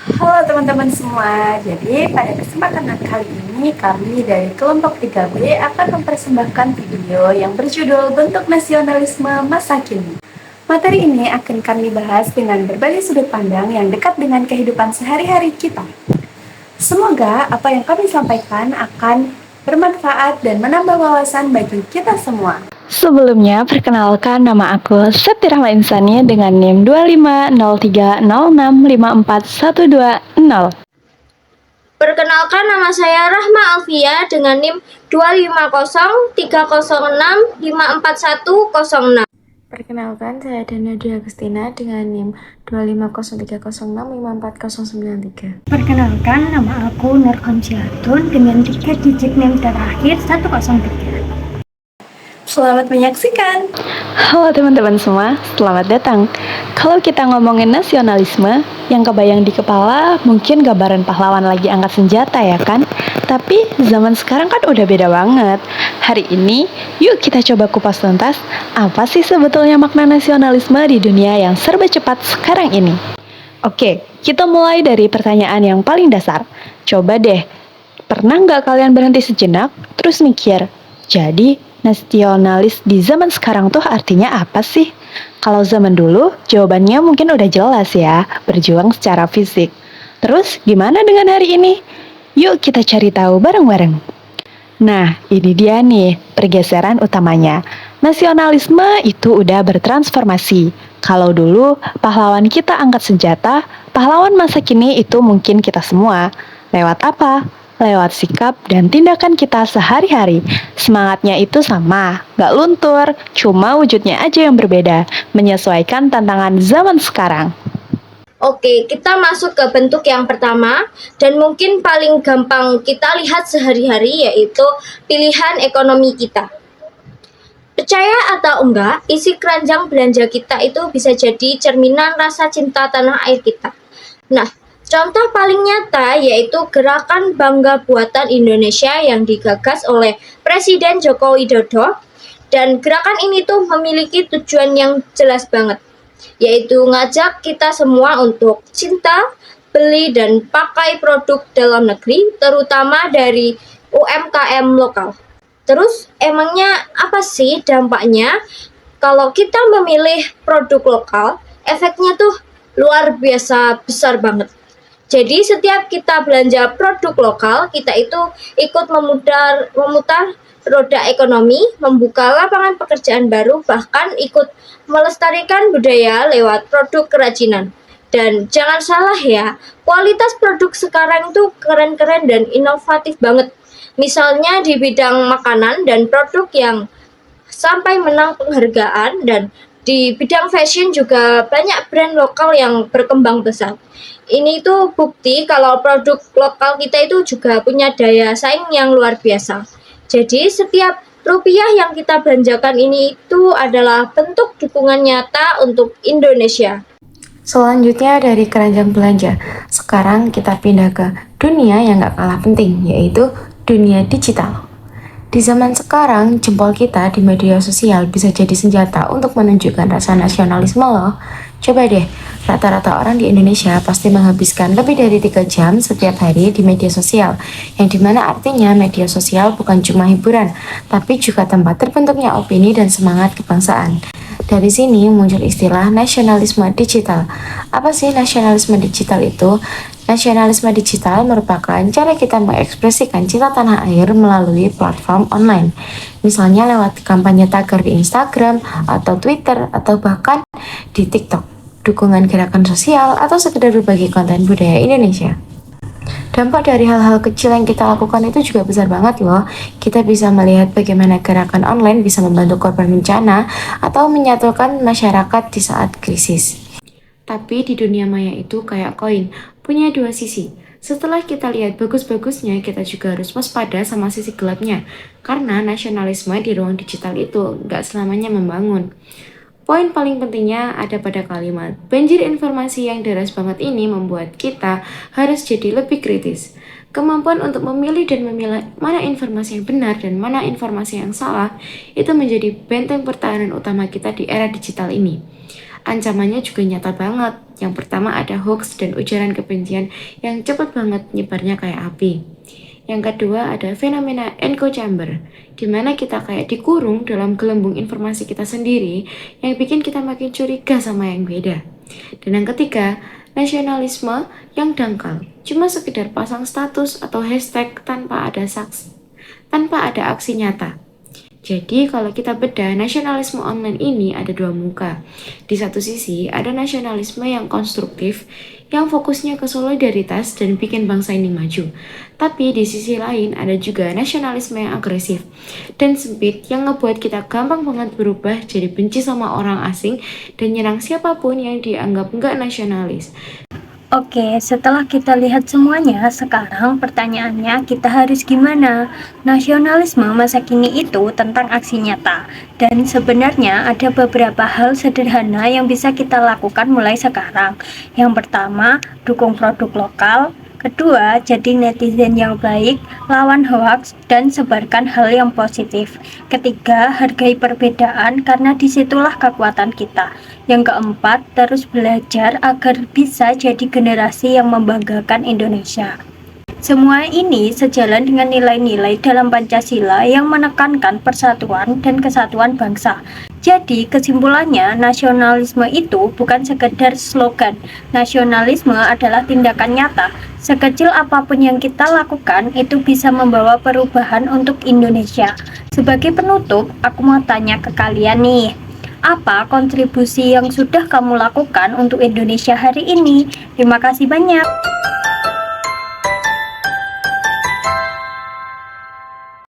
Halo teman-teman semua, jadi pada kesempatan kali ini kami dari kelompok 3B akan mempersembahkan video yang berjudul Bentuk Nasionalisme Masa Kini. Materi ini akan kami bahas dengan berbagai sudut pandang yang dekat dengan kehidupan sehari-hari kita. Semoga apa yang kami sampaikan akan bermanfaat dan menambah wawasan bagi kita semua. Sebelumnya, perkenalkan nama aku Septi Rahma Insani dengan NIM 2503065412. Perkenalkan nama saya Rahma Alfia dengan NIM 25030654106. Perkenalkan, saya Dana Dwi Agustina dengan NIM 25030654093. Perkenalkan, nama aku Nur Kamsiatun dengan 3 digit NIM terakhir 103. Selamat menyaksikan. Halo teman-teman semua, selamat datang. Kalau kita ngomongin nasionalisme, yang kebayang di kepala mungkin gambaran pahlawan lagi angkat senjata ya kan? Tapi zaman sekarang kan udah beda banget. Hari ini, yuk kita coba kupas tuntas apa sih sebetulnya makna nasionalisme di dunia yang serba cepat sekarang ini. Oke, kita mulai dari pertanyaan yang paling dasar. Coba deh, pernah nggak kalian berhenti sejenak, terus mikir, jadi nasionalis di zaman sekarang tuh artinya apa sih? Kalau zaman dulu, jawabannya mungkin udah jelas ya, berjuang secara fisik. Terus gimana dengan hari ini? Yuk kita cari tahu bareng-bareng. Nah, ini dia nih pergeseran utamanya. Nasionalisme itu udah bertransformasi. Kalau dulu pahlawan kita angkat senjata, pahlawan masa kini itu mungkin kita semua. Lewat apa? Lewat sikap dan tindakan kita sehari-hari. Semangatnya itu sama, gak luntur, cuma wujudnya aja yang berbeda, menyesuaikan tantangan zaman sekarang. Oke, kita masuk ke bentuk yang pertama dan mungkin paling gampang kita lihat sehari-hari, yaitu pilihan ekonomi kita. Percaya atau enggak, isi keranjang belanja kita itu bisa jadi cerminan rasa cinta tanah air kita. Nah, contoh paling nyata yaitu gerakan Bangga Buatan Indonesia yang digagas oleh Presiden Joko Widodo, dan gerakan ini tuh memiliki tujuan yang jelas banget, yaitu ngajak kita semua untuk cinta, beli dan pakai produk dalam negeri, terutama dari UMKM lokal. Terus emangnya apa sih dampaknya kalau kita memilih produk lokal? Efeknya tuh luar biasa besar banget. Jadi setiap kita belanja produk lokal, kita itu ikut memutar roda ekonomi, membuka lapangan pekerjaan baru, bahkan ikut melestarikan budaya lewat produk kerajinan. Dan jangan salah ya, kualitas produk sekarang itu keren-keren dan inovatif banget. Misalnya di bidang makanan dan produk yang sampai menang penghargaan, dan di bidang fashion juga banyak brand lokal yang berkembang pesat. Ini tuh bukti kalau produk lokal kita itu juga punya daya saing yang luar biasa. Jadi setiap rupiah yang kita belanjakan ini itu adalah bentuk dukungan nyata untuk Indonesia. Selanjutnya dari keranjang belanja, sekarang kita pindah ke dunia yang gak kalah penting, yaitu dunia digital. Di zaman sekarang, jempol kita di media sosial bisa jadi senjata untuk menunjukkan rasa nasionalisme loh. Coba deh, rata-rata orang di Indonesia pasti menghabiskan lebih dari 3 jam setiap hari di media sosial, yang dimana artinya media sosial bukan cuma hiburan, tapi juga tempat terbentuknya opini dan semangat kebangsaan. Dari sini muncul istilah nasionalisme digital. Apa sih nasionalisme digital itu? Nasionalisme digital merupakan cara kita mengekspresikan cinta tanah air melalui platform online. Misalnya lewat kampanye tagar di Instagram atau Twitter atau bahkan di TikTok, dukungan gerakan sosial atau sekedar berbagi konten budaya Indonesia. Dampak dari hal-hal kecil yang kita lakukan itu juga besar banget loh. Kita bisa melihat bagaimana gerakan online bisa membantu korban bencana atau menyatukan masyarakat di saat krisis. Tapi di dunia maya itu kayak koin, punya 2 sisi. Setelah kita lihat bagus-bagusnya, kita juga harus waspada sama sisi gelapnya. Karena nasionalisme di ruang digital itu nggak selamanya membangun. Poin paling pentingnya ada pada kalimat, banjir informasi yang deras banget ini membuat kita harus jadi lebih kritis. Kemampuan untuk memilih dan memilah mana informasi yang benar dan mana informasi yang salah itu menjadi benteng pertahanan utama kita di era digital ini. Ancamannya juga nyata banget, Yang pertama ada hoax dan ujaran kebencian yang cepat banget nyebarnya kayak api. Yang kedua ada fenomena echo chamber, di mana kita kayak dikurung dalam gelembung informasi kita sendiri yang bikin kita makin curiga sama yang beda. Dan yang ketiga, nasionalisme yang dangkal, cuma sekedar pasang status atau hashtag tanpa ada aksi nyata. Jadi kalau kita bedah, nasionalisme online ini ada dua muka. Di satu sisi ada nasionalisme yang konstruktif, yang fokusnya ke solidaritas dan bikin bangsa ini maju. Tapi di sisi lain ada juga nasionalisme yang agresif dan sempit yang ngebuat kita gampang banget berubah jadi benci sama orang asing dan nyerang siapapun yang dianggap nggak nasionalis. Oke, setelah kita lihat semuanya, sekarang pertanyaannya kita harus gimana? Nasionalisme masa kini itu tentang aksi nyata. Dan sebenarnya ada beberapa hal sederhana yang bisa kita lakukan mulai sekarang. Yang pertama, dukung produk lokal. Kedua, jadi netizen yang baik, lawan hoaks, dan sebarkan hal yang positif. Ketiga, hargai perbedaan karena disitulah kekuatan kita. Yang keempat, terus belajar agar bisa jadi generasi yang membanggakan Indonesia. Semua ini sejalan dengan nilai-nilai dalam Pancasila yang menekankan persatuan dan kesatuan bangsa. Jadi kesimpulannya, nasionalisme itu bukan sekedar slogan. Nasionalisme adalah tindakan nyata. Sekecil apapun yang kita lakukan, itu bisa membawa perubahan untuk Indonesia. Sebagai penutup, aku mau tanya ke kalian nih. Apa kontribusi yang sudah kamu lakukan untuk Indonesia hari ini? Terima kasih banyak.